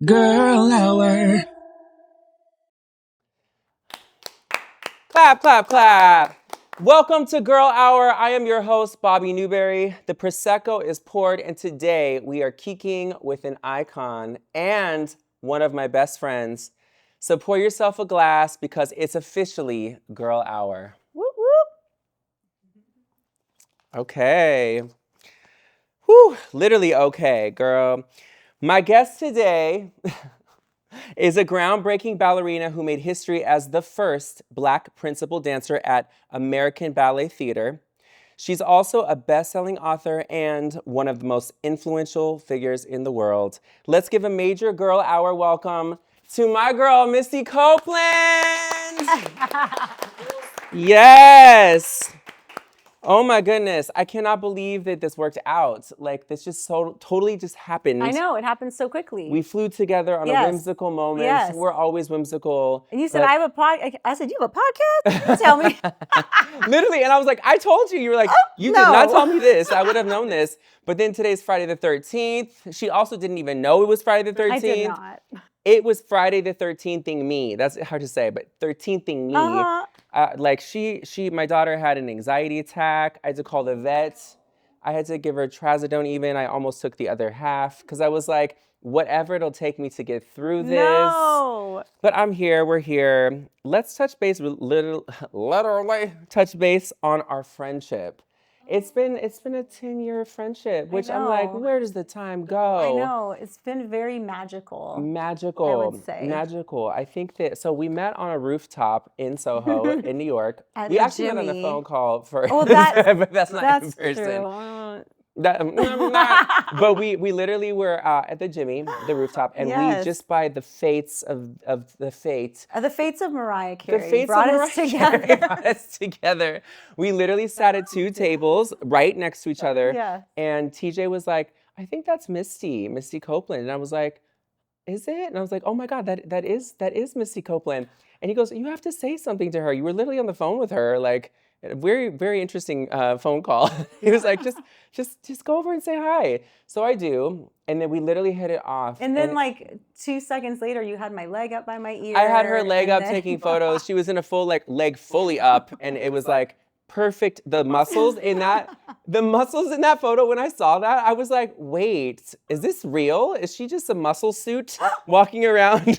Girl Hour. Clap, clap, clap. Welcome to Girl Hour. I am your host, Bobby Newberry. The Prosecco is poured, and today we are Kiki-ing with an icon and one of my best friends. So pour yourself a glass because it's officially Girl Hour. Whoop, whoop. Okay. Whew, literally okay, girl. My guest today is a groundbreaking ballerina who made history as the first Black principal dancer at American Ballet Theatre. She's also a best-selling author and one of the most influential figures in the world. Let's give a major Girl Hour welcome to my girl, Misty Copeland. Yes. Oh my goodness, I cannot believe that this worked out. Like, this just so totally just happened. I know, it happened so quickly. We flew together on a whimsical moment. Yes. We're always whimsical. And you said, I have a podcast. I said, you have a podcast? Tell me. Literally, and I was like, I told you. You were like, you did not tell me this. I would have known this. But then today's Friday the 13th. She also didn't even know it was Friday the 13th. I did not. It was Friday the 13th-ing me. That's hard to say, but 13th-ing me. My daughter had an anxiety attack. I had to call the vet. I had to give her trazodone even. I almost took the other half because I was like, whatever it'll take me to get through this. No. But I'm here, we're here. Let's touch base, literally touch base on our friendship. It's been a 10-year friendship, which I'm like, where does the time go? I know, it's been very magical. Magical, I would say. Magical. I think that, so we met on a rooftop in Soho, in New York. We actually met on a phone call first. Oh, but that's not in person. True. But we literally were at the Jimmy, the rooftop, and we just by the fates of the fate. The fates of Mariah Carey. The fates brought of us Mariah together. Carey brought us together. We literally sat at two tables right next to each other. Yeah. And TJ was like, I think that's Misty Copeland. And I was like, is it? And I was like, oh my God, that is Misty Copeland. And he goes, you have to say something to her. You were literally on the phone with her, like, a very, very interesting phone call. He was like, just go over and say hi. So I do. And then we literally hit it off. And then like 2 seconds later, you had my leg up by my ear. I had her leg up taking photos. She was in a full leg fully up. And it was like perfect. The muscles in that photo, when I saw that, I was like, wait, is this real? Is she just a muscle suit walking around?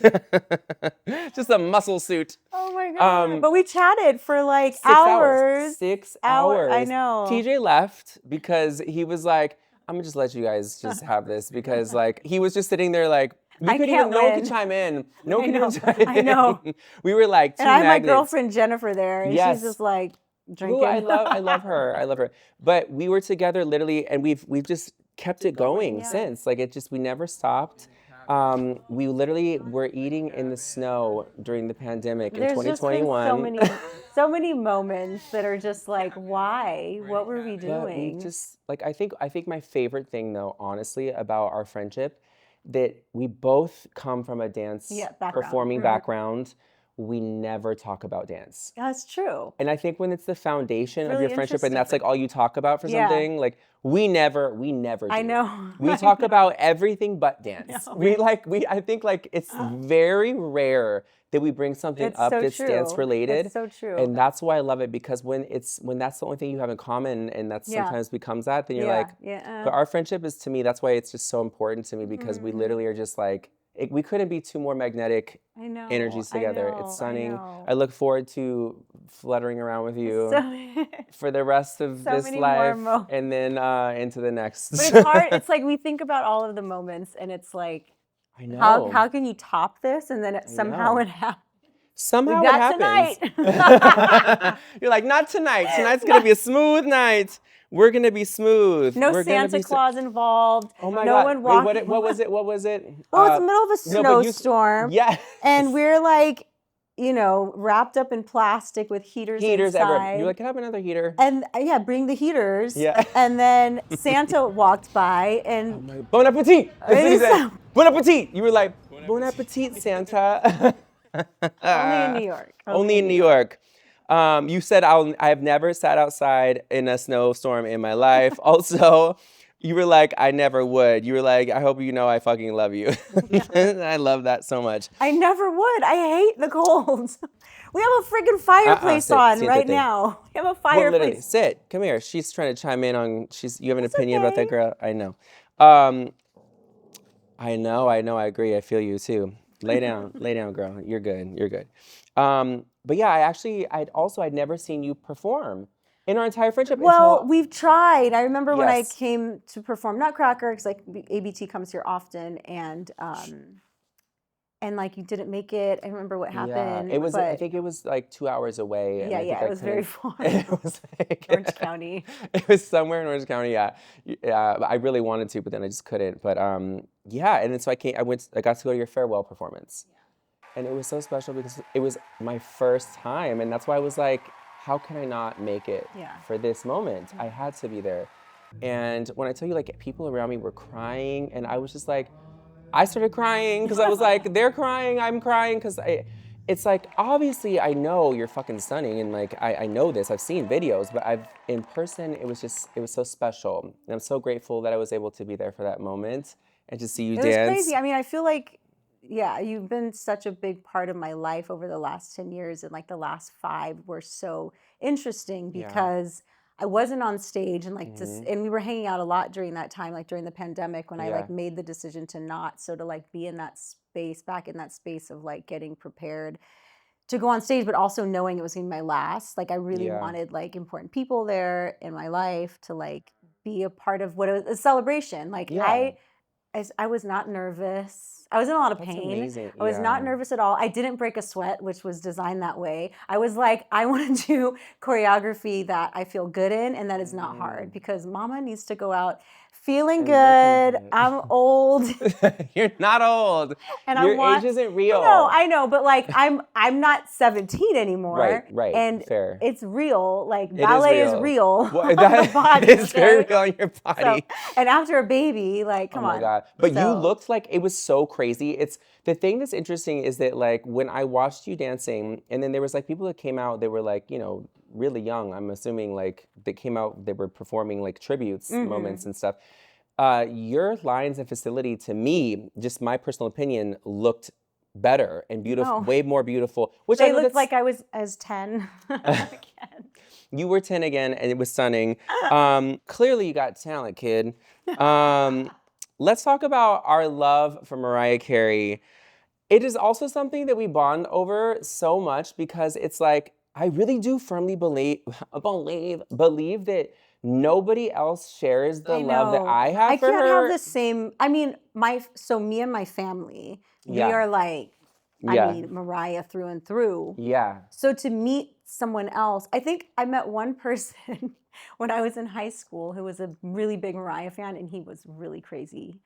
Just a muscle suit. Oh my God. But we chatted for like 6 hours. 6 hours. I know. TJ left because he was like, I'm gonna just let you guys just have this because like he was just sitting there like, no one could chime in. No one could even chime in. I know. We were like two and I had magnets. my girlfriend Jennifer there, and she's just like drinking. Ooh, I love her. But we were together literally, and we've just kept it going since. Like we never stopped. We literally were eating in the snow during the pandemic in 2021. Just been so many moments that are just like, why? What were we doing? We just like I think my favorite thing though, honestly, about our friendship, that we both come from a dance performing background. We never talk about dance. That's true. And I think when it's the foundation of your friendship and that's like all you talk about for something, like we never do. I know. We talk about everything but dance. I think like it's very rare that we bring something up that's dance related. It's so true. And that's why I love it, because when that's the only thing you have in common and that sometimes becomes that, then you're like, but our friendship is, to me, that's why it's just so important to me, because we literally are just like, we couldn't be two more magnetic energies together. It's stunning. I look forward to fluttering around with you for the rest of this life and then into the next. But it's hard. It's like we think about all of the moments and it's like, I know. How can you top this? And then somehow it happens. Somehow it happens. Tonight. You're like, not tonight. Tonight's going to be a smooth night. We're going to be smooth. No Santa Claus involved. Oh my God. One walking. Wait, what was it? Well, it's the middle of a snowstorm. Yeah. And we're like, wrapped up in plastic with heaters inside. Everywhere. You're like, can I have another heater? And bring the heaters. Yeah. And then Santa walked by and Bon appetit. Bon appetit. You were like, bon appetit, Santa. Only in New York. Only in New York. You said I have never sat outside in a snowstorm in my life. Also, You were like, I never would. You were like, I hope you know I fucking love you. I love that so much. I never would. I hate the cold. We have a freaking fireplace on right now. We have a Well, literally, fireplace. sit. Come here. She's trying to chime in on. You have an opinion about that okay. girl? I know. I know. I agree. I feel you too. Lay down, girl. You're good. But yeah, I'd never seen you perform in our entire friendship. Well, we've tried. I remember when I Yes. came to perform Nutcracker, because like ABT comes here often, and like you didn't make it. I remember what happened. It was. but I think it was like 2 hours away. And it was very far. It was like Orange County. It was somewhere in Orange County. Yeah. I really wanted to, but then I just couldn't. But yeah. And then so I got to go to your farewell performance, and it was so special because it was my first time, and that's why I was like, how can I not make it for this moment? I had to be there. And when I tell you, like, people around me were crying, and I was just like, I started crying because I was like, they're crying, I'm crying, because it's like, obviously I know you're fucking stunning, and like, I know this, I've seen videos, but in person, it was so special. And I'm so grateful that I was able to be there for that moment and to see you dance. It was crazy. I mean, I feel like, you've been such a big part of my life over the last 10 years, and like the last 5 were so interesting because I wasn't on stage, and like and we were hanging out a lot during that time, like during the pandemic when I like made the decision to not. So to like be in that space, back in that space of like getting prepared to go on stage, but also knowing it was gonna be my last. Like I really wanted like important people there in my life to like be a part of what it was, a celebration. Like I was not nervous. I was in a lot of pain. Amazing. I was not nervous at all. I didn't break a sweat, which was designed that way. I was like, I want to do choreography that I feel good in and that is not hard, because mama needs to go out feeling good. I'm old. You're not old. And Your age isn't real. No, I know, but like I'm not 17 anymore. Right. And fair. it's real. Like ballet is real. Well, that is very real on your body. So, and after a baby, like, come on. Oh my God. But you looked like, it was so crazy. It's the thing that's interesting is that like when I watched you dancing, and then there was like people that came out, they were like, you know, really young. I'm assuming like they came out, they were performing like tributes moments and stuff. Your lines and facility, to me, just my personal opinion, looked better and beautiful, way more beautiful. Which they looked like I was 10 again. You were 10 again, and it was stunning. Clearly, you got talent, kid. Let's talk about our love for Mariah Carey. It is also something that we bond over so much because it's like, I really do firmly believe that nobody else shares the love that I have for her. I can't have the same. I mean, me and my family, we are like, I mean, Mariah through and through. Yeah. So to meet someone else, I think I met one person when I was in high school who was a really big Mariah fan, and he was really crazy.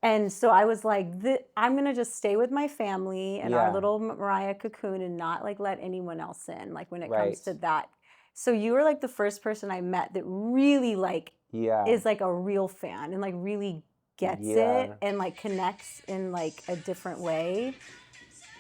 And so I was like, I'm going to just stay with my family and our little Mariah cocoon and not like let anyone else in, like when it comes to that. So you were like the first person I met that really like is like a real fan and like really gets it and like connects in like a different way.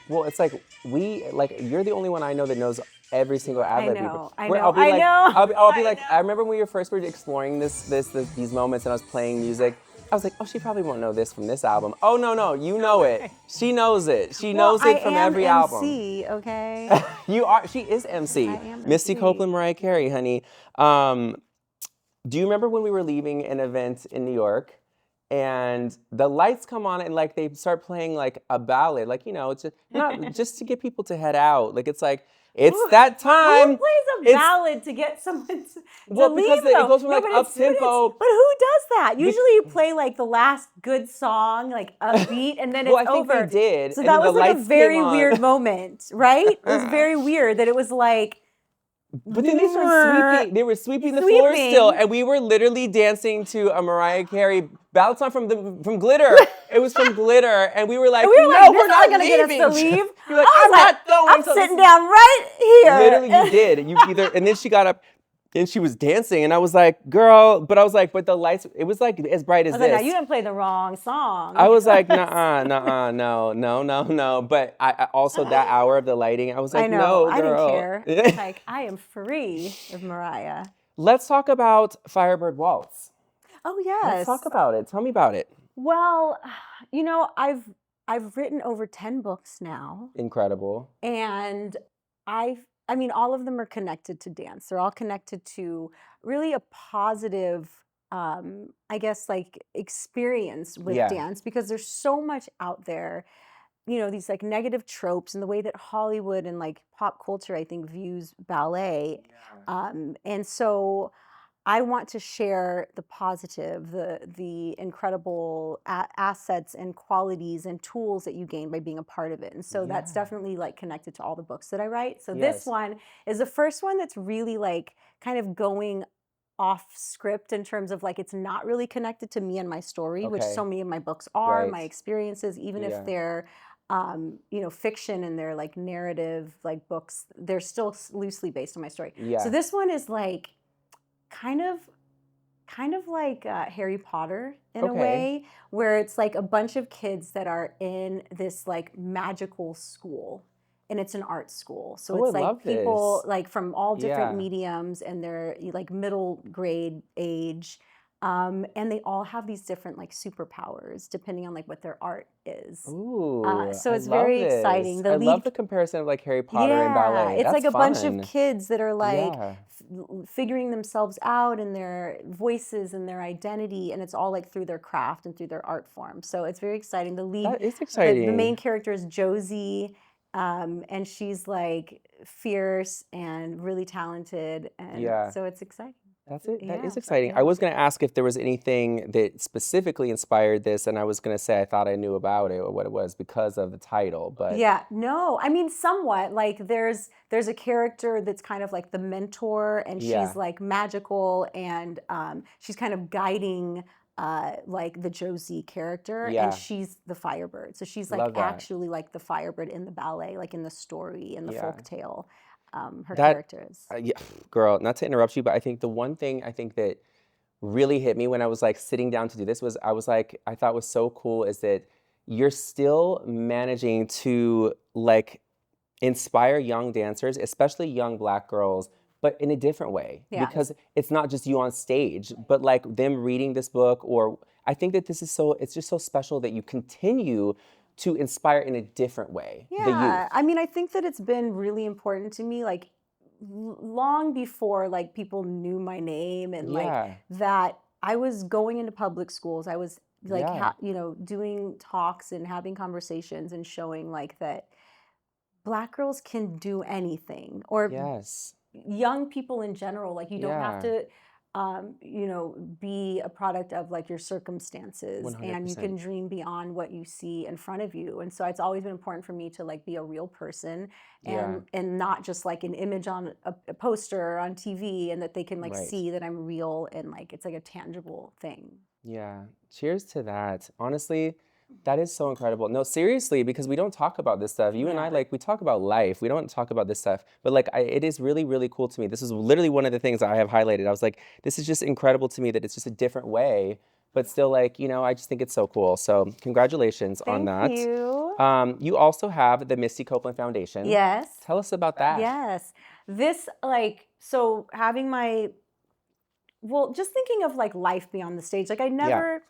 Well, it's like you're the only one I know that knows every single ad-lib. I know. I'll be like, I remember when we first were exploring these moments and I was playing music. I was like, oh, she probably won't know this from this album. Oh, no, you know it. She knows it. She knows it from every album. MC, okay? She is MC. I am Misty MC. Copeland, Mariah Carey, honey. Do you remember when we were leaving an event in New York and the lights come on and like they start playing like a ballad, like, you know, it's just to get people to head out. Like, it's like, it's that time. Who plays a ballad to get someone to leave, because it goes from like up tempo. But who does that? Usually you play like the last good song, like a beat, and then it's over. I think they did. So that was like a very weird moment, right? It was very weird that it was like. But then they started sweeping. They were sweeping the floor still, and we were literally dancing to a Mariah Carey ballad song from Glitter. It was from Glitter, and we were like, we're not gonna get us to leave. You're like, I'm sitting down right here. Literally, you did. And then she got up. And she was dancing, and I was like, girl, but the lights, it was like as bright as this. Like, no, you didn't play the wrong song. I was like, no. But I also, that hour of the lighting, I was like, no, girl. I didn't care. Like, I am free of Mariah. Let's talk about Firebird Waltz. Oh Let's yes. talk about it. Tell me about it. Well, you know, I've written over 10 books now. Incredible. And I mean, all of them are connected to dance. They're all connected to really a positive, I guess, like experience with Yeah. dance because there's so much out there, you know, these like negative tropes and the way that Hollywood and like pop culture, I think, views ballet. And so I want to share the positive, the incredible assets and qualities and tools that you gain by being a part of it. And so that's Yeah. definitely like connected to all the books that I write. So Yes. this one is the first one that's really like kind of going off script in terms of like it's not really connected to me and my story, which Okay. so many of my books are, my Right. experiences, even if Yeah. they're you know, fiction and they're like narrative like books, they're still loosely based on my story. Yeah. So this one is like kind of like Harry Potter in a Okay. way, where it's like a bunch of kids that are in this like magical school, and it's an art school. So Oh, it's I like love people this. like from all different Yeah. mediums, and they're like middle grade age, and they all have these different like superpowers depending on like what their art is. Ooh, So I it's love very this. exciting. The I love lead the comparison of like Harry Potter and yeah, ballet. it's That's like a bunch of fun. kids that are like Yeah. figuring themselves out and their voices and their identity, and it's all like through their craft and through their art form. So it's very exciting. The lead, That is the exciting. main character is Josie, and she's like fierce and really talented, and Yeah. so it's exciting. That's it. That Yeah, is so, exciting. yeah. I was going to ask if there was anything that specifically inspired this, and I was going to say I thought I knew about it or what it was because of the title, but Yeah, no, I mean somewhat. Like there's a character that's kind of like the mentor, and yeah. she's like magical, and she's kind of guiding like the Josie character, and Yeah. she's the Firebird. So she's like Love that. actually like the Firebird in the ballet, like in the story, in the Yeah. folk tale. Her That character is. yeah, girl, not to interrupt you, but I think the one thing I think that really hit me when I was like sitting down to do this was I thought was so cool is that you're still managing to like inspire young dancers, especially young Black girls, but in a different way. Yeah. Because it's not just you on stage, but like them reading this book, or I think that it's just so special that you continue to inspire in a different way, the youth. Yeah, I mean, I think that it's been really important to me, like long before like people knew my name, and Yeah. like that I was going into public schools. I was like, Yeah. you know, doing talks and having conversations and showing like that Black girls can do anything, or Yes. young people in general. Like you don't have Yeah. to, you know, be a product of like your circumstances, and you 100%. can dream beyond what you see in front of you. And so it's always been important for me to like be a real person, Yeah. and not just like an image on a poster or on TV, and that they can like Right. see that I'm real, and like it's like a tangible thing. Yeah. Cheers to that. Honestly, that is so incredible. No, seriously, because we don't talk about this stuff. You and I, Yeah. like, we talk about life. We don't talk about this stuff. But like, it is really, really cool to me. This is literally one of the things I have highlighted. I was like, this is just incredible to me that it's just a different way, but still, like, you know, I just think it's so cool. So congratulations on that. Thank you. You also have the Misty Copeland Foundation. Yes. Tell us about that. Yes. This like, so having my, well, just thinking of like life beyond the stage. Like I never,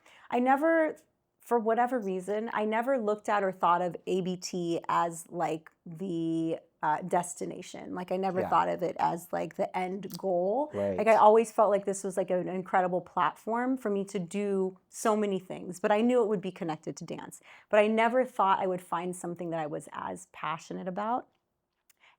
for whatever reason, I never looked at or thought of ABT as like the destination. Like I never Yeah. thought of it as like the end goal. Right. Like I always felt like this was like an incredible platform for me to do so many things, but I knew it would be connected to dance. But I never thought I would find something that I was as passionate about.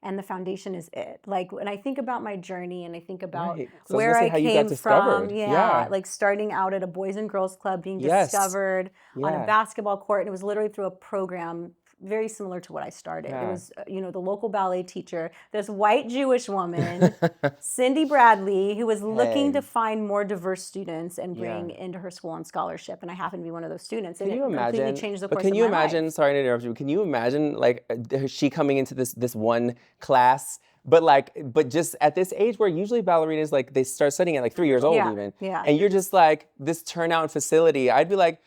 And the foundation is it. Like when I think about my journey, and I think about Right. So I was where gonna say I how you got came discovered. from, Yeah. like starting out at a Boys and Girls Club, being Yes. discovered on a Yeah. basketball court, and it was literally through a program very similar to what I started. It Yeah. was, you know, the local ballet teacher, this white Jewish woman, Cindy Bradley, who was looking to Hey. find more diverse students and Yeah. bring into her school on scholarship, and I happened to be one of those students. Can And you it completely imagine? changed the But course can of you my life. imagine? Sorry to interrupt you. Can you imagine like she coming into this one class, but just at this age where usually ballerinas like they start studying at like 3 years old Yeah, even, yeah. and you're just like this turnout facility. I'd be like,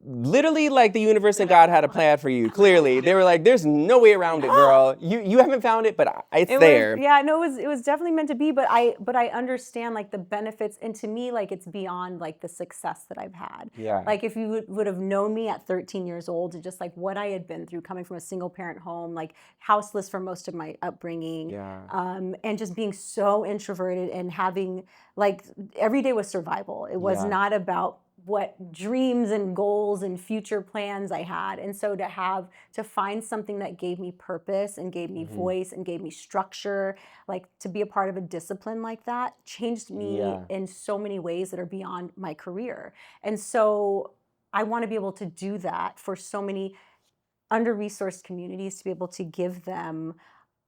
literally like the universe and God had a plan for you. Clearly, they were like, "There's no way around it, girl. You haven't found it, but it's there." Yeah, no, it was definitely meant to be. But I understand like the benefits, and to me, like it's beyond like the success that I've had. Yeah. Like if you would have known me at 13 years old, and just like what I had been through, coming from a single parent home, like houseless for most of my upbringing, and just being so introverted and having like every day was survival. It was not about what dreams and goals and future plans I had. And so to find something that gave me purpose and gave me voice and gave me structure, like to be a part of a discipline like that changed me in so many ways that are beyond my career. And so I want to be able to do that for so many under-resourced communities, to be able to give them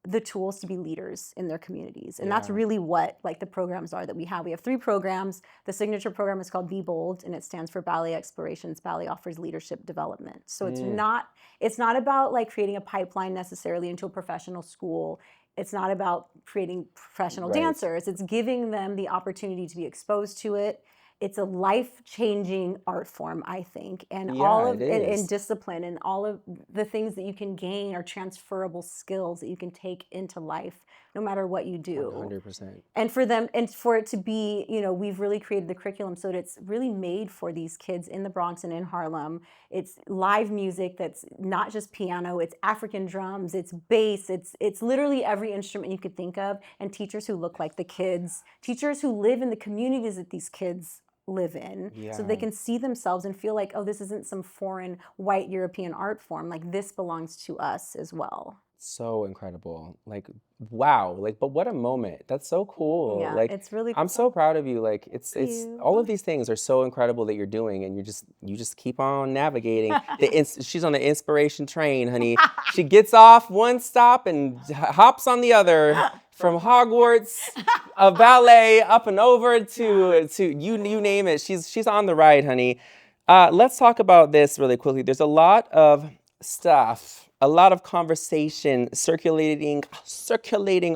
the tools to be leaders in their communities. And that's really what like the programs are that we have. We have 3 programs. The signature program is called Be Bold, and it stands for Ballet Explorations. Ballet offers leadership development. So it's not about like creating a pipeline necessarily into a professional school. It's not about creating professional dancers. It's giving them the opportunity to be exposed to it. It's a life-changing art form, I think, and all of it in discipline, and all of the things that you can gain are transferable skills that you can take into life, no matter what you do. 100%. And for them, and for it to be, you know, we've really created the curriculum so that it's really made for these kids in the Bronx and in Harlem. It's live music that's not just piano, it's African drums, it's bass, it's literally every instrument you could think of, and teachers who look like the kids, teachers who live in the communities that these kids live in, so they can see themselves and feel like, oh, this isn't some foreign white European art form, like this belongs to us as well. So incredible. Like, wow. Like, but what a moment. That's so cool. Yeah, like, it's really I'm so proud of you. Like, it's all of these things are so incredible that you're doing, and you just keep on navigating. She's on the inspiration train, honey. She gets off one stop and hops on the other, from Hogwarts of ballet up and over to you name it. She's on the ride, honey. Let's talk about this really quickly. There's a lot of stuff, a lot of conversation circulating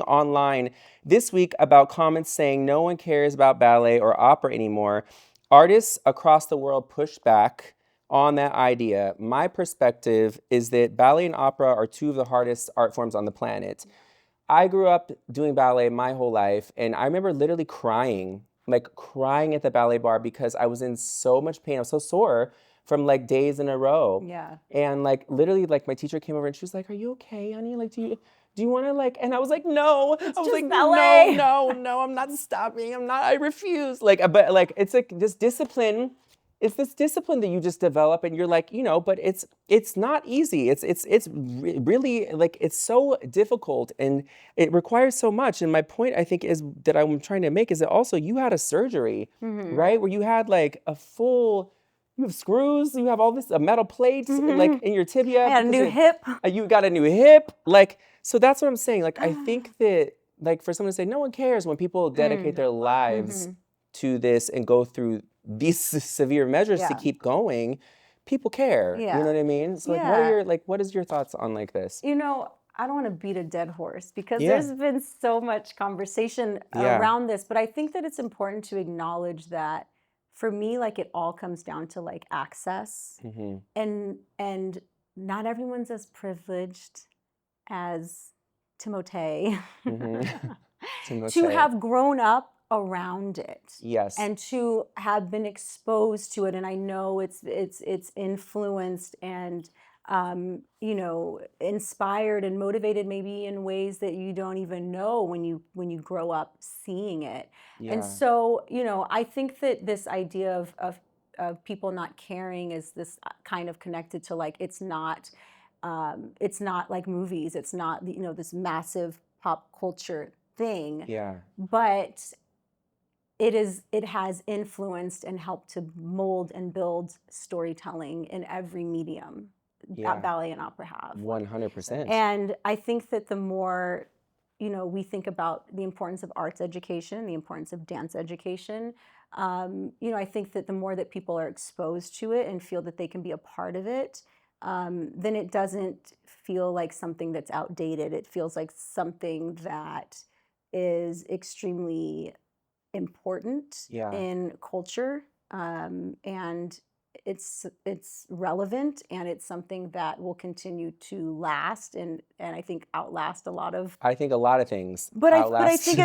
online this week about comments saying no one cares about ballet or opera anymore. Artists across the world push back on that idea. My perspective is that ballet and opera are 2 of the hardest art forms on the planet. I grew up doing ballet my whole life, and I remember literally crying at the ballet bar because I was in so much pain. I was so sore from like days in a row. Yeah. And like literally like my teacher came over and she was like, "Are you okay, honey? Like, do you want to like," and I was like, "No." I was like, ballet. No, I'm not stopping. I refuse. Like, but like, it's like this discipline. It's this discipline that you just develop, and you're like, you know, but it's not easy. It's really like, it's so difficult, and it requires so much. And my point, I think, is that I'm trying to make is that also you had a surgery, right? Where you had like you have screws, you have all this metal plates like in your tibia. I got a new hip. You got a new hip. Like, so that's what I'm saying. Like, I think that like for someone to say no one cares when people dedicate their lives to this and go through these severe measures to keep going, people care. You know what I mean? So like, what is your thoughts on like this? You know, I don't want to beat a dead horse because there's been so much conversation around this, but I think that it's important to acknowledge that for me, like it all comes down to like access, and not everyone's as privileged as Timothée to have grown up around it, and to have been exposed to it. And I know it's influenced and you know, inspired and motivated maybe in ways that you don't even know when you grow up seeing it. And so, you know, I think that this idea of people not caring is this kind of connected to like it's not like movies, it's not, you know, this massive pop culture thing, but it has influenced and helped to mold and build storytelling in every medium that ballet and opera have. 100%. And I think that the more, you know, we think about the importance of arts education, the importance of dance education, you know, I think that the more that people are exposed to it and feel that they can be a part of it, then it doesn't feel like something that's outdated. It feels like something that is extremely important in culture, and it's relevant, and it's something that will continue to last, and I think outlast a lot of. I think a lot of things. But I think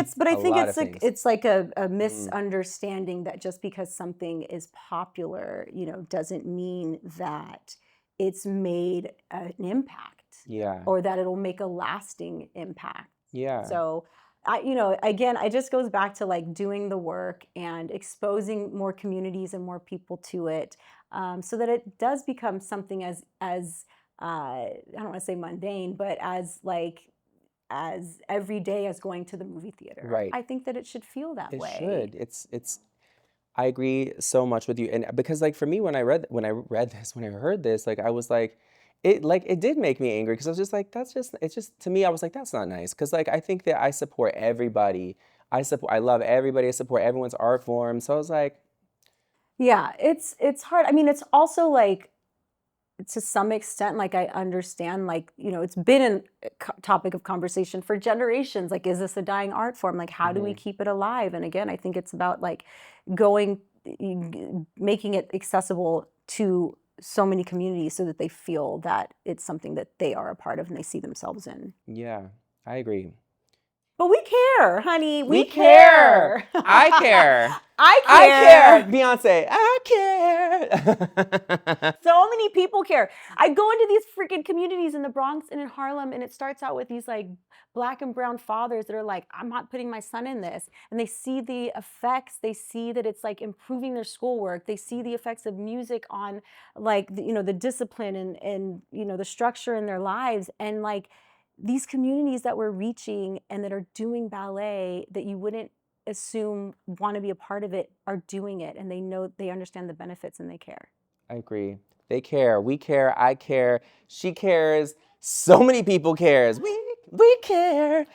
it's like a Mm. misunderstanding that just because something is popular, doesn't mean that it's made an impact. Yeah. Or that it'll make a lasting impact. Yeah. So again, it just goes back to like doing the work and exposing more communities and more people to it, so that it does become something as I don't want to say mundane, but as every day as going to the movie theater. Right. I think that it should feel that way. It should. It's. I agree so much with you, and because like for me, when I heard this, like I was like. It did make me angry because I was just like, to me, I was like, that's not nice. Because like, I think that I support everybody. I love everybody. I support everyone's art form. So I was like. Yeah, it's hard. I mean, it's also like, to some extent, like I understand, like, it's been a topic of conversation for generations. Like, is this a dying art form? Like, how do we keep it alive? And again, I think it's about like making it accessible to so many communities so that they feel that it's something that they are a part of and they see themselves in. Yeah, I agree. But we care, honey. We care. care. I care. I care. Beyonce, I care. So many people care. I go into these freaking communities in the Bronx and in Harlem, and it starts out with these like Black and brown fathers that are like, I'm not putting my son in this. And they see the effects. They see that it's like improving their schoolwork. They see the effects of music on like, the discipline and the structure in their lives. And like these communities that we're reaching and that are doing ballet that you wouldn't assume want to be a part of it are doing it. And they understand the benefits and they care. I agree. They care. We care. I care. She cares. So many people cares. We care.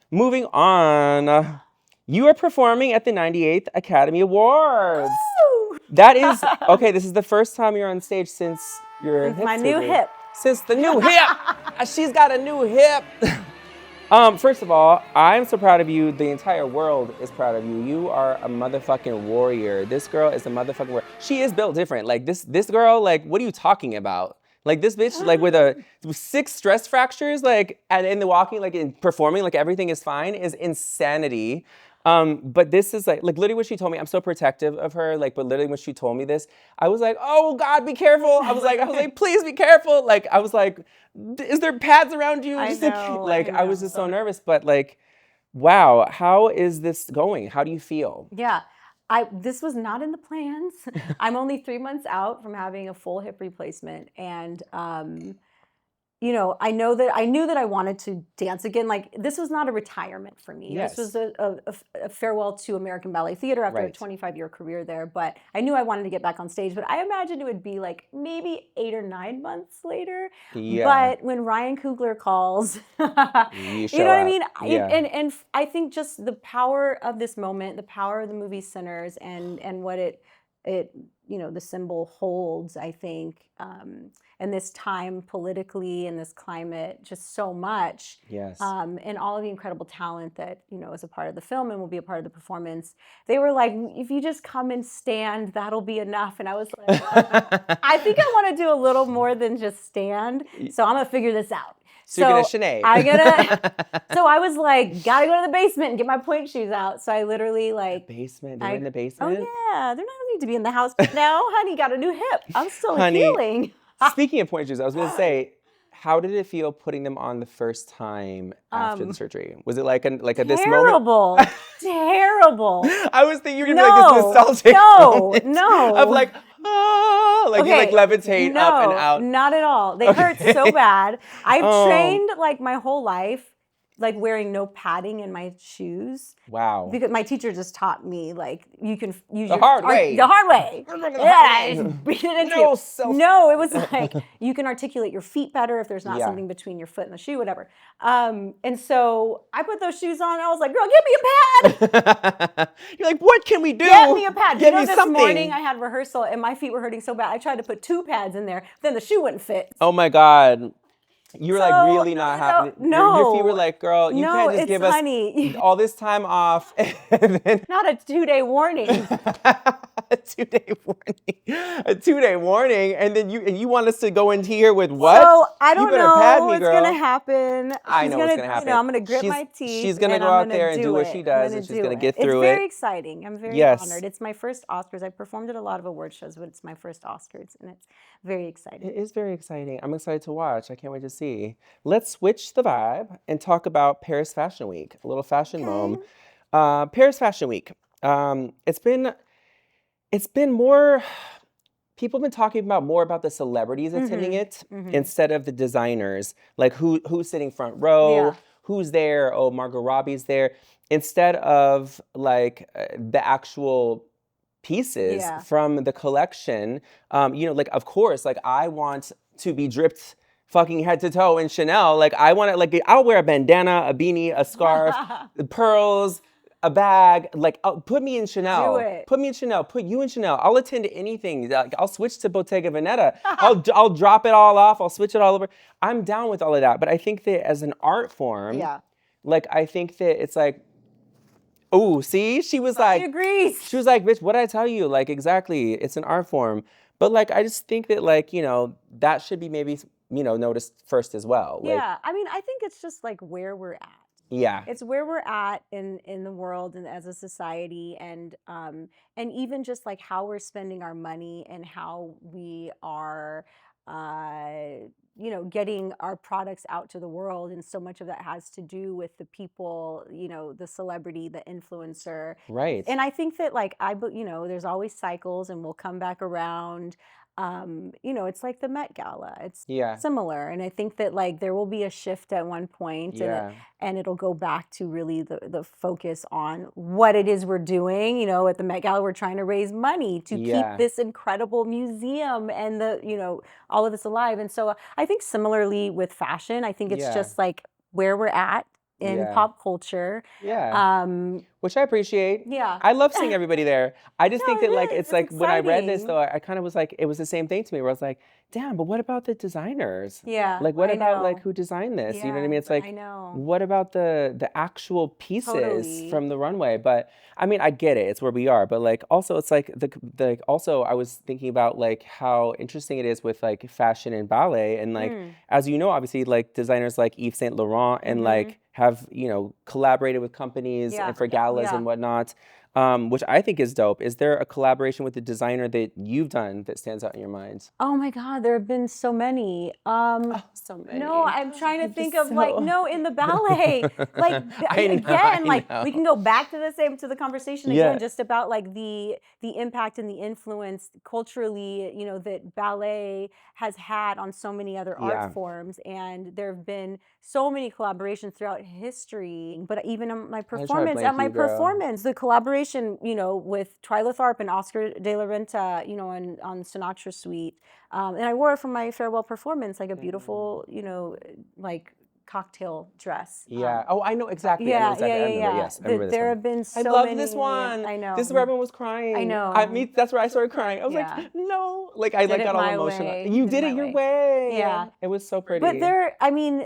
Moving on. You are performing at the 98th Academy Awards. Woo! That is, okay, this is the first time you're on stage since your hip my new surgery. hip. Since the new hip. She's got a new hip. First of all, I'm so proud of you. The entire world is proud of you. You are a motherfucking warrior. This girl is a motherfucking warrior. She is built different. Like this girl, like, what are you talking about? Like this bitch, like with 6 stress fractures, like, and in the walking, like in performing, like everything is fine, is insanity. But this is like literally what she told me. I'm so protective of her. Like, but literally when she told me this, I was like, oh God, be careful. I was like, please be careful. Like, I was like, is there pads around you? I was just so nervous. But like, wow, how is this going? How do you feel? Yeah. This was not in the plans. I'm only 3 months out from having a full hip replacement. And, I knew that I wanted to dance again. Like, this was not a retirement for me. Yes. This was a farewell to American Ballet Theatre after a 25-year career there. But I knew I wanted to get back on stage. But I imagined it would be like maybe 8 or 9 months later. Yeah. But when Ryan Coogler calls, you know what I mean? Yeah. And I think just the power of this moment, the power of the movie Sinners, and what it the symbol holds, I think, in this time politically, in this climate, just so much. Yes. And all of the incredible talent that, is a part of the film and will be a part of the performance. They were like, if you just come and stand, that'll be enough. And I was like, I think I want to do a little more than just stand. So I'm going to figure this out. So you're gonna Sinead. So I was like, gotta go to the basement and get my pointe shoes out. So I literally like. The basement? They're in the basement? Oh yeah, they're not need to be in the house now. Honey, got a new hip. I'm still healing. Speaking of pointe shoes, I was gonna say, how did it feel putting them on the first time after the surgery? Was it like this moment? Terrible. I was thinking you were gonna be like this nostalgic No. Of like, you like levitate up and out. Not at all. They hurt so bad. I've trained like my whole life, like wearing no padding in my shoes. Wow. Because my teacher just taught me like you can use the hard way. The hard way. Yeah, beat it into you. No, it was like you can articulate your feet better if there's not something between your foot and the shoe, whatever. And so I put those shoes on and I was like, girl, give me a pad. You're like, what can we do? Get me a pad. Get me this something. morning I had rehearsal and my feet were hurting so bad. I tried to put 2 pads in there, then the shoe wouldn't fit. Oh my God. You were like really not happy. Your feet were like, girl, you can't just give us all this time off and then not a 2-day warning. a 2-day warning. A 2-day warning, and then you want us to go into here with what? So I don't know what's girl. gonna happen. I know what's gonna happen. You know, I'm gonna grit my teeth. She's gonna go out there and do what she does, and she's gonna get through it. It's very exciting. I'm very honored. It's my first Oscars. I performed at a lot of award shows, but it's my first Oscars, and it's very exciting. It is very exciting. I'm excited to watch. I can't wait to see. Let's switch the vibe and talk about Paris Fashion Week. A little fashion moment. Paris Fashion Week. It's been more. People have been talking more about the celebrities attending it instead of the designers. Like who's sitting front row, who's there. Oh, Margot Robbie's there. Instead of like the actual pieces from the collection. You know, like of course, like I want to be dripped fucking head to toe in Chanel. Like I want to, like I'll wear a bandana, a beanie, a scarf, pearls, a bag. Like put me in Chanel. Do it. Put me in Chanel. Put you in Chanel. I'll attend to anything. Like, I'll switch to Bottega Veneta. I'll drop it all off. I'll switch it all over. I'm down with all of that. But I think that as an art form, like I think that it's like, oh, see, she was like, she agrees. She was like, bitch, what did I tell you? Like, exactly, it's an art form. But like, I just think that like, you know, that should be maybe, you know, noticed first as well. Like, I mean, I think it's just like where we're at. Yeah. It's where we're at in the world and as a society, and even just like how we're spending our money and how we are you know, getting our products out to the world. And so much of that has to do with the people, you know, the celebrity, the influencer. Right. And I think that like, you know, there's always cycles and we'll come back around. You know, it's like the Met Gala. It's similar. And I think that like there will be a shift at one point, and it'll go back to really the focus on what it is we're doing. You know, at the Met Gala, we're trying to raise money to keep this incredible museum and the, you know, all of this alive. And so I think similarly with fashion, I think it's just like where we're at in pop culture. Which I appreciate. I love seeing everybody there. I just think that like, it's like exciting. When I read this though, I kind of was like, it was the same thing to me where I was like, damn, but what about the designers? Like what about like who designed this? You know what I mean? It's like, what about the actual pieces from the runway? But I mean, I get it. It's where we are. But like, also it's like also I was thinking about like how interesting it is with like fashion and ballet. And like, as you know, obviously like designers like Yves Saint Laurent and like have, you know, collaborated with companies and for galas and whatnot, which I think is dope. Is there a collaboration with a designer that you've done that stands out in your mind? Oh my God, there have been so many. So many. No, I'm trying to think of like, no, in the ballet, like again, like we can go back to the conversation again, just about like the impact and the influence culturally, you know, that ballet has had on so many other art forms. And there have been so many collaborations throughout history, but even on my performance, the collaboration, you know, with Twyla Tharp and Oscar de la Renta, you know, on Sinatra Suite. And I wore it for my farewell performance, like a beautiful, you know, like cocktail dress. Oh, I know exactly. I remember, yes, I remember this there have been so many. I love this one. I know. This is where everyone was crying. I know. That's where I started crying. I was like, no. Like, I like got all emotional. You did it your way. Yeah. It was so pretty. But I mean,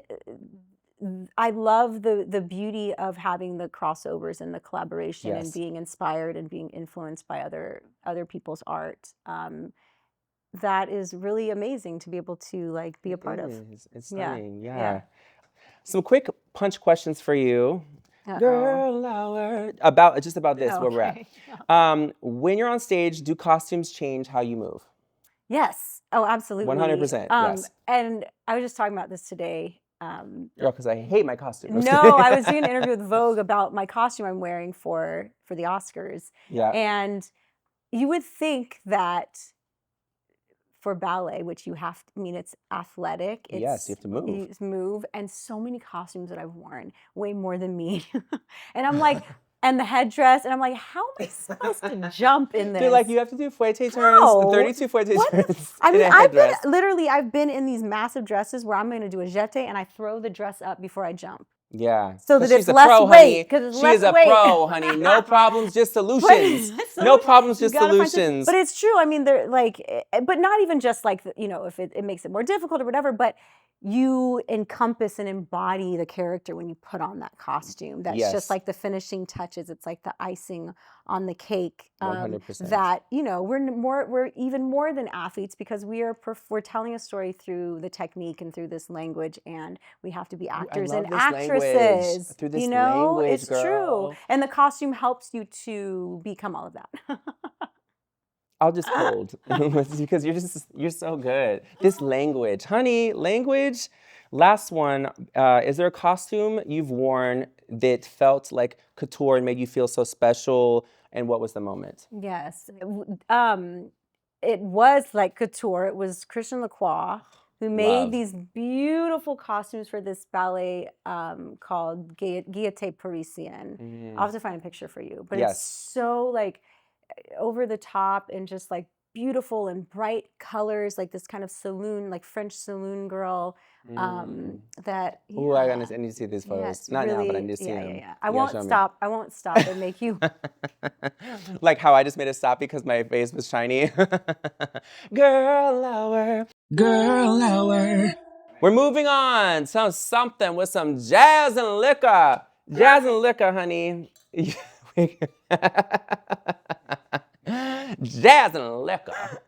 I love the beauty of having the crossovers and the collaboration and being inspired and being influenced by other people's art. That is really amazing to be able to like be a part of. It's stunning. Yeah. Some quick punch questions for you. Girl hour. About this, where we're at. When you're on stage, do costumes change how you move? Yes. Oh, absolutely. 100%. Yes. And I was just talking about this today. Girl, because I hate my costume. No, I was doing an interview with Vogue about my costume I'm wearing for the Oscars. And you would think that for ballet, which you have to, I mean, it's athletic. You have to move. You move. And so many costumes that I've worn, way more than me. And I'm like, and the headdress, and I'm like, how am I supposed to jump in this? They're like, you have to do fouette turns, 32 fouette turns. I mean, I've been in these massive dresses where I'm going to do a jeté and I throw the dress up before I jump. Yeah. So that she's it's a less pro, weight. honey. It's She less is a weight. pro, honey. No problems, just solutions. No problems, just solutions. But it's true. I mean, they're like, but not even just like, if it makes it more difficult or whatever, but you encompass and embody the character when you put on that costume. That's just like the finishing touches. It's like the icing on the cake. 100%. That, we're even more than athletes because we're telling a story through the technique and through this language, and we have to be actors and actresses. Through this language, it's true. And the costume helps you to become all of that. I'll just hold because you're so good. This language, honey, language. Last one, is there a costume you've worn that felt like couture and made you feel so special? And what was the moment? Yes. It was like couture. It was Christian Lacroix who made these beautiful costumes for this ballet called Gaieté Parisienne. I'll have to find a picture for you. But it's so like over the top and just like beautiful and bright colors, like this kind of saloon, like French saloon girl. That I need to see these photos. Not really, now, but I need to see them. I won't stop and make you like how I just made it stop because my face was shiny. Girl hour. Girl hour. We're moving on. Something with some jazz and liquor. Jazz and liquor, honey. Jazz and liquor.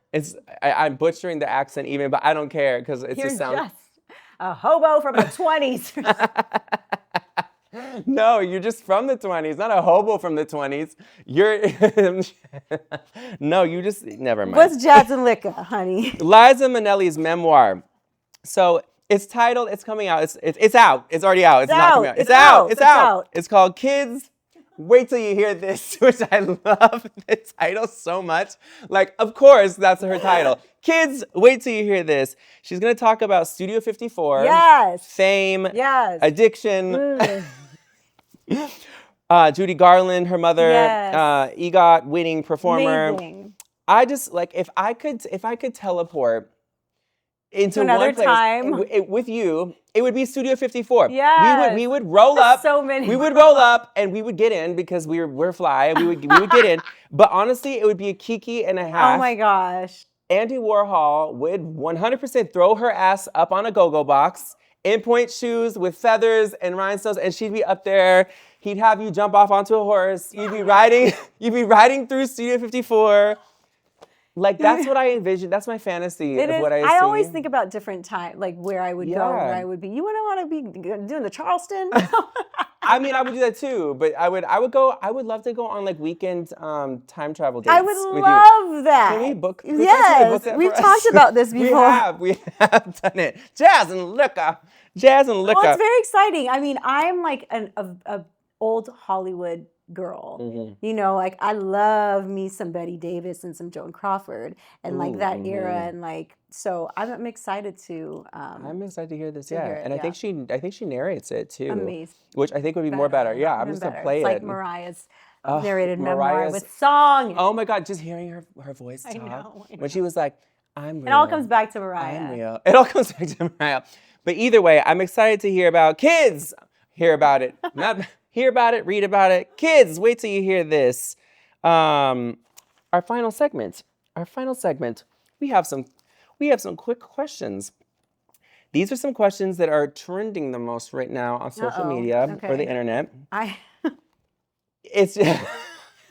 I'm butchering the accent even, but I don't care because it's just sound. Just a hobo from the 20s. No, you're just from the 20s, not a hobo from the 20s. No, you just, never mind. What's jazz and liquor, honey? Liza Minnelli's memoir. So it's titled, it's coming out, it's out. It's already out. It's not coming out. It's out. It's called Kids, Wait Till You Hear This, which I love the title so much. Like, of course, that's her title. Kids, Wait Till You Hear This. She's going to talk about Studio 54. Yes. Fame. Yes. Addiction. Judy Garland, her mother. Yes. EGOT winning performer. Amazing. I just, like, if I could teleport into another one place time with you, it would be Studio 54. Yeah, we would roll up. So many. We would roll up and we would get in because we're fly. We would get in. But honestly, it would be a Kiki and a half. Oh my gosh. Andy Warhol would 100% throw her ass up on a go-go box in point shoes with feathers and rhinestones, and she'd be up there. He'd have you jump off onto a horse. You'd be riding through Studio 54. Like, that's what I envision. That's my fantasy of what I see. I always think about different times, like where I would go, where I would be. You wouldn't want to be doing the Charleston? I mean, I would do that too, but I would love to go on like weekend time travel dates. I would love that. Can we book? Yes, we've talked about this before. We have done it. Jazz and liquor. Well, it's very exciting. I mean, I'm like an old Hollywood girl. Mm-hmm. You know, like I love me some Betty Davis and some Joan Crawford and like that era, and like so I'm excited to. I'm excited to hear this. I think she narrates it too. Amazing. Which I think would be more better. Yeah, I'm just gonna play it's it. Like Mariah's narrated memoir with song. Oh my God, just hearing her voice talk. I know. When she was like, "I'm real." It all comes back to Mariah. I'm real. It all comes back to Mariah. But either way, I'm excited to hear about kids. Hear about it. Not hear about it, read about it. Kids, wait till you hear this. Our final segment. We have some quick questions. These are some questions that are trending the most right now on social media or the internet. It's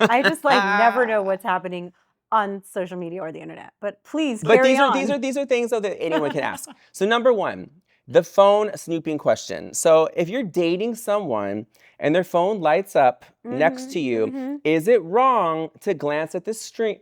I just like never know what's happening on social media or the internet. But please carry on. These are things though that anyone can ask. So number one, the phone snooping question. So if you're dating someone and their phone lights up next to you, is it wrong to glance at the screen,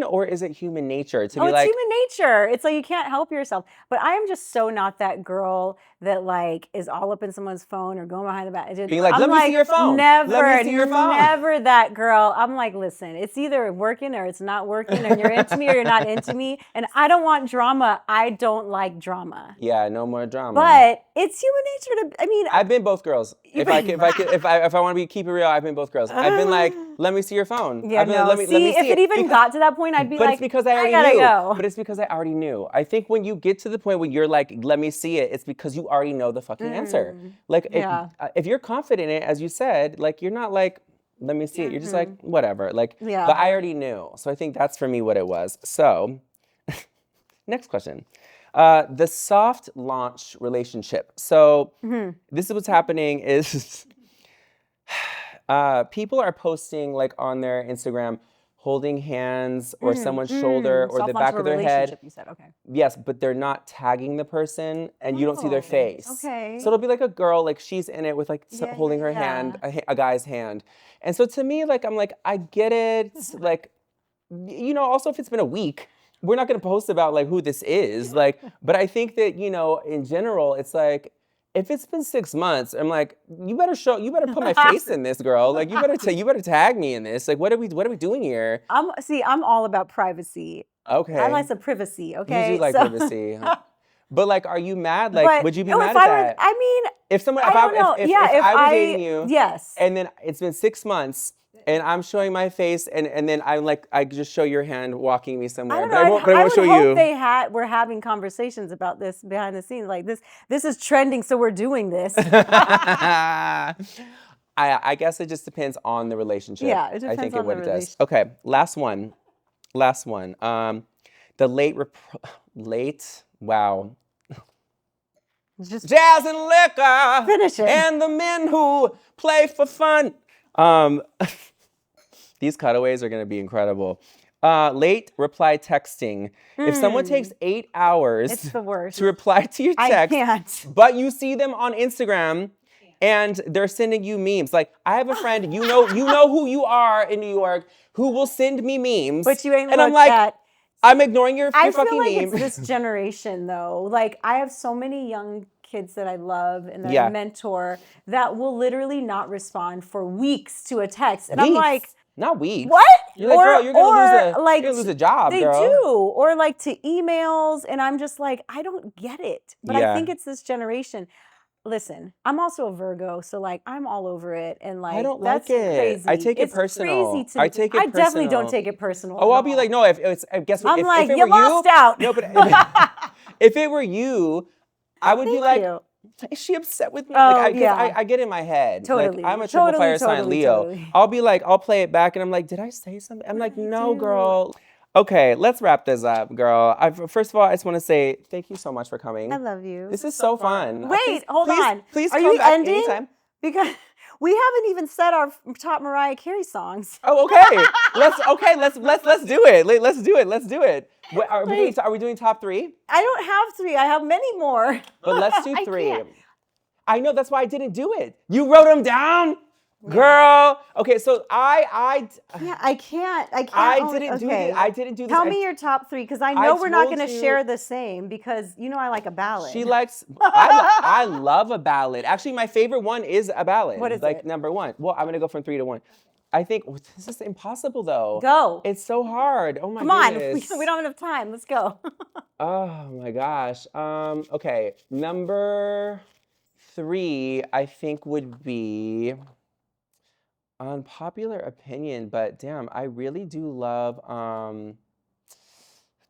or is it human nature to be like? It's human nature. It's like you can't help yourself. But I am just so not that girl that like is all up in someone's phone or going behind the back. Being like, let me see your phone. Never that girl. I'm like, listen, it's either working or it's not working, and you're into me or you're not into me. And I don't want drama. I don't like drama. Yeah, no more drama. But it's human nature to. I mean, I've been both girls. If I want to keep it real, I've been both girls. I've been like, let me see your phone. Yeah, I've been, no. let me see if it even got to that point, I'd be but like, it's because I already gotta knew. go. But it's because I already knew. I think when you get to the point where you're like, let me see it, it's because you already know the fucking answer. Like, if you're confident in it, as you said, like, you're not like, let me see it. You're just like, whatever. Like, but I already knew. So I think that's for me what it was. So, next question. The soft launch relationship. So this is what's happening is people are posting like on their Instagram holding hands or someone's shoulder or the back of their head. You said, okay. Yes, but they're not tagging the person and you don't see their face. Okay. So it'll be like a girl, like she's in it with like holding her hand, a guy's hand. And so to me, like, I'm like, I get it. Like, you know, also if it's been a week, we're not going to post about like who this is. Like, but I think that, you know, in general, it's like, if it's been 6 months, I'm like, you better put my face in this, girl. Like, you better tag me in this. Like, what are we doing here? I'm all about privacy. Okay. I like the privacy. Okay. You do like privacy. But like, are you mad? Like, would you be mad at that? I mean, if I was dating you, yes, and then it's been 6 months. And I'm showing my face, and then I'm like, I just show your hand walking me somewhere, but I won't show you. I would hope we're having conversations about this behind the scenes, like this is trending, so we're doing this. I guess it just depends on the relationship. Yeah, it depends I think on what the it does. Okay, last one. The late. Wow. Just jazz and liquor. Finish it. And the men who play for fun. These cutaways are going to be incredible. Late reply texting. If someone takes 8 hours it's the worst. to reply to your text, I can't. but you see them on Instagram and they're sending you memes. Like, I have a friend, you know who you are in New York, who will send me memes. But you ain't and I'm like, that. I'm ignoring your fucking meme. I feel like it's this generation though. Like, I have so many young kids that I love and that I mentor that will literally not respond for weeks to a text. And I'm like, not weeks. What? You're like, girl, you're gonna lose a job, they girl. They do. Or like to emails. And I'm just like, I don't get it. But I think it's this generation. Listen, I'm also a Virgo, so like I'm all over it, and like I don't that's like it. Crazy. I take it personal. Crazy to I take it I personal. definitely don't take it personal. Oh, I'll be like, no. If guess what? I'm if like, it you were lost you, out. No, but if it were you, I would be like, is she upset with me? Oh, like, I get in my head. Totally. Like, I'm a triple fire sign Leo. I'll be like, I'll play it back, and I'm like, did I say something? I'm like, no, girl. Okay, let's wrap this up, girl. First of all, I just want to say thank you so much for coming. I love you. This is so fun. Wait, hold on. Please Are come you back ending? anytime. Because we haven't even said our top Mariah Carey songs. Oh, okay. Let's do it. Let's do it. Are we doing top 3? I don't have 3. I have many more. But let's do 3. I know, that's why I didn't do it. You wrote them down? Yeah. Girl. Okay, so I can't. I didn't do this. Tell me your top 3, because I know we're not going to share the same, because you know I like a ballad. She likes, I love a ballad. Actually, my favorite one is a ballad. What is like it? Number 1. Well, I'm going to go from 3 to 1. I think, this is impossible though. Go. It's so hard. Oh my goodness. Come on, we don't have enough time. Let's go. Oh my gosh. Okay, number 3, I think would be unpopular opinion, but damn, I really do love,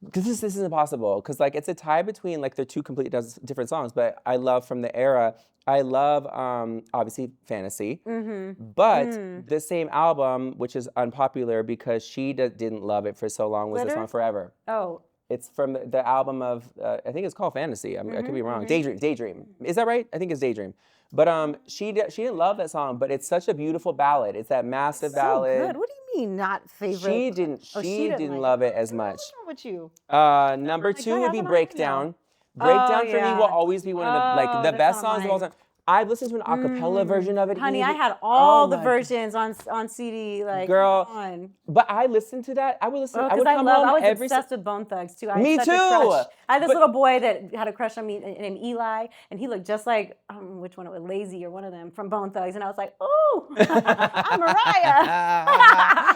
because this isn't impossible, because like it's a tie between like they're 2 completely different songs, but I love from the era, I love obviously Fantasy, but the same album, which is unpopular because she didn't love it for so long, was the song Forever. Oh. It's from the album of, I think it's called Fantasy. I could be wrong. Daydream. Is that right? I think it's Daydream. But she didn't love that song, but it's such a beautiful ballad. It's that massive ballad. So good. What do you mean not favorite? She didn't love it as much. What's wrong with you? Number 2 would be Breakdown. Breakdown for me will always be one of the best songs of all time. I've listened to an a cappella version of it. Honey, I had all the versions on CD. Like, girl, come on. But I listened to that. I would listen. I was obsessed with Bone Thugs too. Me too. I had this little boy that had a crush on me named Eli, and he looked just like which one it was, Lazy or one of them from Bone Thugs, and I was like, oh, I'm Mariah.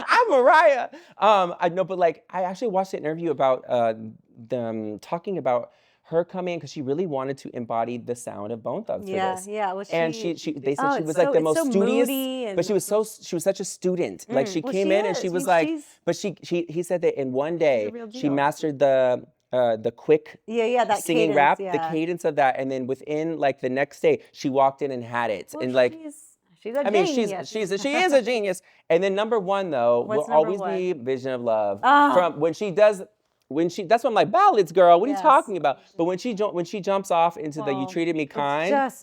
I'm Mariah. I know, but like I actually watched an interview about them talking about her coming in because she really wanted to embody the sound of Bone Thugs for this. Yeah. Well, And they said she was like the most studious, but she was such a student. Like she came in and she was like, but he said that in one day she mastered the quick that singing cadence, rap, the cadence of that, and then within like the next day she walked in and had it, and like. She's a genius. She is a genius. And then number one though will always be Vision of Love. From when that's what I'm like, ballads, girl. What are you talking about? But when she jumps off into the You Treated Me Kind,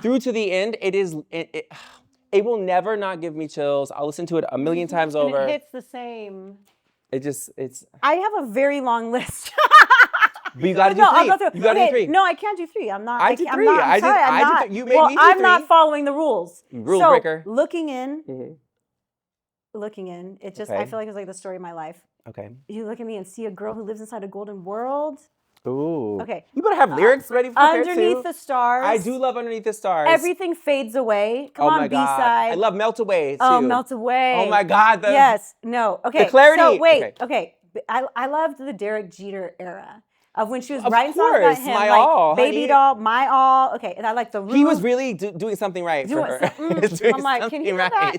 through to the end, it will never not give me chills. I'll listen to it a million times over. And it hits the same. I have a very long list. But you gotta do 3. I'll go through. You gotta do 3. No, I can't do 3. I'm not. I did 3. I'm sorry, you made me do 3. I'm not following the rules. Rule breaker. Looking in. It just, I feel like it's like the story of my life. Okay. You look at me and see a girl who lives inside a golden world. Ooh. Okay. You better have lyrics ready for that too. Underneath the Stars. I do love Underneath the Stars. Everything Fades Away. Come on, my God. B-side. I love Melt Away too. Oh, Melt Away. Oh my God. Yes. No. Okay. The clarity. So wait. Okay. I loved the Derek Jeter era. Of when she was writing songs about him, my like all, Baby honey. Doll, My All. Okay, and I like the room. He was really doing something right for her. I'm like, can you hear that?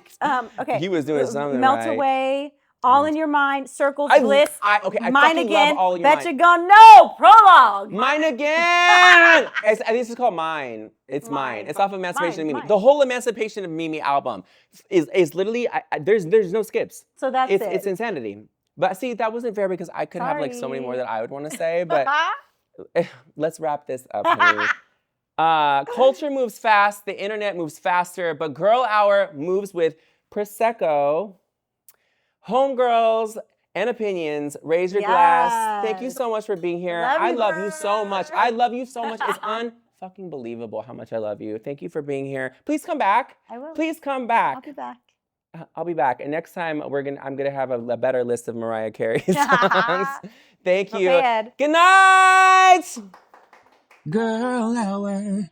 Okay. He was doing something Melt right. Away, All in Your Mind, Circles, Bliss. I Mine Again. love All in Your Betcha Mind. Gone. No, Prologue. Mine Again. I think this is called Mine. It's Mine. It's off of Emancipation of Mimi. The whole Emancipation of Mimi album is literally there's no skips. So that's it. It's insanity. But see, that wasn't fair because I could have like so many more that I would want to say, but. Let's wrap this up, honey. Culture moves fast, the internet moves faster, but Girl Hour moves with Prosecco. Homegirls and opinions, raise your glass. Thank you so much for being here. I love you so much. I love you so much. It's unfucking believable how much I love you. Thank you for being here. Please come back. I will. Please come back. I'll be back. I'll be back. And next time I'm gonna have a better list of Mariah Carey songs. Thank you. Okay, Ed. Good night. Girl hour.